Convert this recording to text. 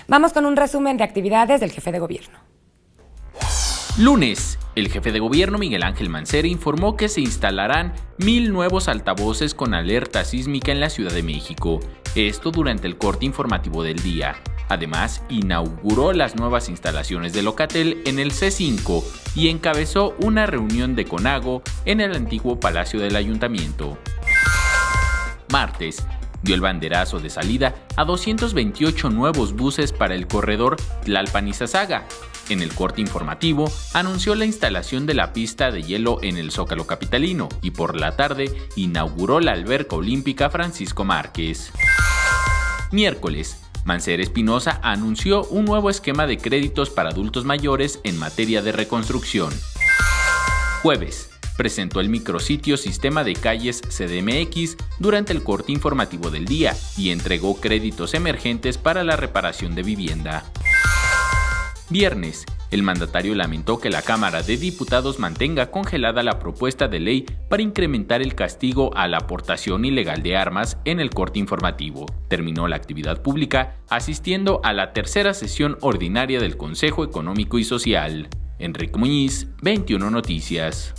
Vamos con un resumen de actividades del jefe de gobierno. Lunes, el jefe de gobierno Miguel Ángel Mancera informó que se instalarán 1,000 nuevos altavoces con alerta sísmica en la Ciudad de México, esto durante el corte informativo del día. Además, inauguró las nuevas instalaciones de Locatel en el C5 y encabezó una reunión de CONAGO en el antiguo Palacio del Ayuntamiento. Martes, dio el banderazo de salida a 228 nuevos buses para el corredor Tlalpan-Iztacalco. En el corte informativo, anunció la instalación de la pista de hielo en el Zócalo capitalino y por la tarde inauguró la alberca olímpica Francisco Márquez. Miércoles, Mancera Espinosa anunció un nuevo esquema de créditos para adultos mayores en materia de reconstrucción. Jueves, presentó el micrositio Sistema de Calles CDMX durante el corte informativo del día y entregó créditos emergentes para la reparación de vivienda. Viernes, el mandatario lamentó que la Cámara de Diputados mantenga congelada la propuesta de ley para incrementar el castigo a la aportación ilegal de armas en el corte informativo. Terminó la actividad pública asistiendo a la tercera sesión ordinaria del Consejo Económico y Social. Enrique Muñiz, 21 Noticias.